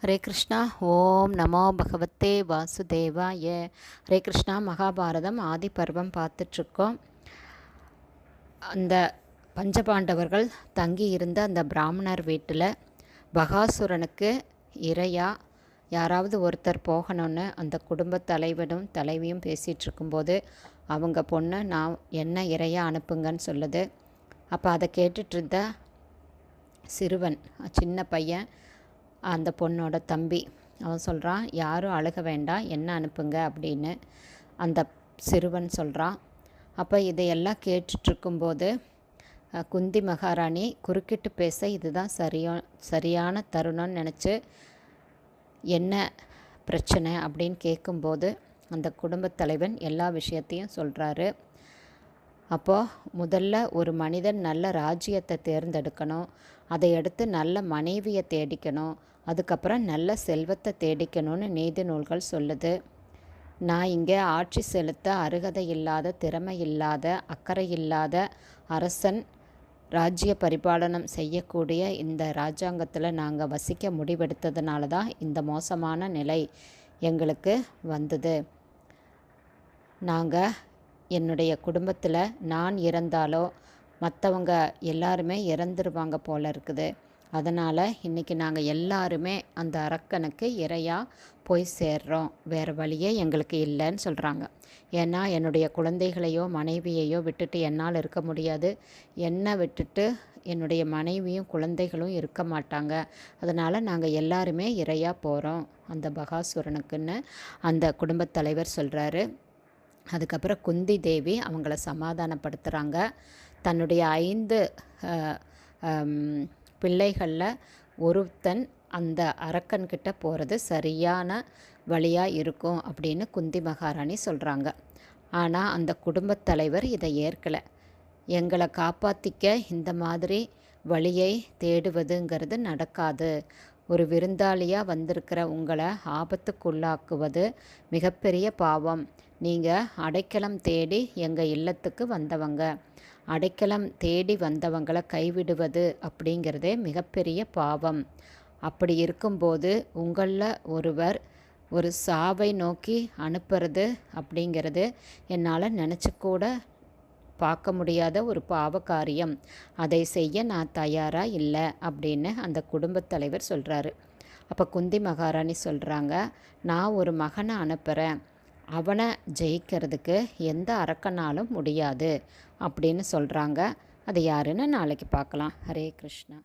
ஹரே கிருஷ்ணா. ஓம் நமோ பகவத்தே வாசுதேவாய. ஹரே கிருஷ்ணா. மகாபாரதம் ஆதி பருவம் பார்த்துட்ருக்கோம். அந்த பஞ்சபாண்டவர்கள் தங்கி இருந்த அந்த பிராமணர் வீட்டில் பகாசுரனுக்கு இரையாக யாராவது ஒருத்தர் போகணுன்னு அந்த குடும்பத் தலைவனும் தலைவியும் பேசிகிட்டு இருக்கும்போது அவங்க பொண்ணு நான் என்ன இரையாக அனுப்புங்கன்னு சொல்லுது. அப்போ அதை கேட்டுட்ருந்த சிறுவன், சின்ன பையன், அந்த பொண்ணோட தம்பி, அவன் சொல்கிறான், யாரும் அழுக வேண்டாம், என்ன அனுப்புங்க அப்படின்னு அந்த சிறுவன் சொல்கிறான். அப்போ இதையெல்லாம் கேட்டுட்ருக்கும்போது குந்தி மகாராணி குறுக்கிட்டு பேச இதுதான் சரியான தருணம்னு நினச்சி என்ன பிரச்சனை அப்படின்னு கேட்கும்போது அந்த குடும்பத் தலைவன் எல்லா விஷயத்தையும் சொல்கிறாரு. அப்போது முதல்ல ஒரு மனிதன் நல்ல ராஜ்யத்தை தேர்ந்தெடுக்கணும், அதை அடுத்து நல்ல மனைவியை தேடிக்கணும், அதுக்கப்புறம் நல்ல செல்வத்தை தேடிக்கணும்னு நீதி நூல்கள் சொல்லுது. நான் இங்கே ஆட்சி செலுத்த அருகதை இல்லாத, திறமை இல்லாத, அக்கறை இல்லாத அரசன் ராஜ்ய பரிபாலனம் செய்யக்கூடிய இந்த ராஜாங்கத்தில் நாங்கள் வசிக்க முடிவெடுத்ததுனால தான் இந்த மோசமான நிலை எங்களுக்கு வந்தது. நாங்கள் என்னுடைய குடும்பத்தில் நான் இறந்தாலோ மற்றவங்க எல்லாருமே இறந்துருவாங்க போல இருக்குது. அதனால் இன்றைக்கி நாங்கள் எல்லாருமே அந்த அரக்கனுக்கு இரையாக போய் சேர்றோம், வேறு வழியே எங்களுக்கு இல்லைன்னு சொல்கிறாங்க. ஏன்னா என்னுடைய குழந்தைகளையோ மனைவியையோ விட்டுட்டு என்னால் இருக்க முடியாது, என்னை விட்டுட்டு என்னுடைய மனைவியும் குழந்தைகளும் இருக்க மாட்டாங்க. அதனால் நாங்கள் எல்லாருமே இரையாக போகிறோம் அந்த பகாசுரனுக்குன்னு அந்த குடும்பத் தலைவர் சொல்கிறாரு. அதுக்கப்புறம் குந்தி தேவி அவங்கள சமாதானப்படுத்துகிறாங்க. தன்னுடைய 5 பிள்ளைகளில் ஒருத்தன் அந்த அரக்கன்கிட்ட போகிறது சரியான வழியாக இருக்கும் அப்படின்னு குந்தி மகாராணி சொல்கிறாங்க. ஆனால் அந்த குடும்பத் தலைவர் இதை ஏற்கலை. எங்களை காப்பாற்றிக்க இந்த மாதிரி வழியை தேடுவதுங்கிறது நடக்காது. ஒரு விருந்தாளியாக வந்திருக்கிற உங்களை ஆபத்துக்குள்ளாக்குவது மிகப்பெரிய பாவம். நீங்கள் அடைக்கலம் தேடி எங்கள் இல்லத்துக்கு வந்தவங்க, அடைக்கலம் தேடி வந்தவங்களை கைவிடுவது அப்படிங்கிறதே மிகப்பெரிய பாவம். அப்படி இருக்கும்போது உங்களில் ஒருவர் ஒரு சாவை நோக்கி அனுப்புறது அப்படிங்கிறது என்னால் நினச்சிக்கூட பார்க்க முடியாத ஒரு பாவ காரியம். அதை செய்ய நான் தயாராக இல்லை அப்படின்னு அந்த குடும்பத் தலைவர் சொல்கிறாரு. அப்போ குந்தி மகாராணி சொல்கிறாங்க, நான் ஒரு மகனை அனுப்புகிறேன், அவனை ஜெயிக்கிறதுக்கு எந்த அரக்கனாலும் முடியாது அப்படின்னு சொல்கிறாங்க. அது யாருன்னு நாளைக்கு பார்க்கலாம். ஹரே கிருஷ்ணா.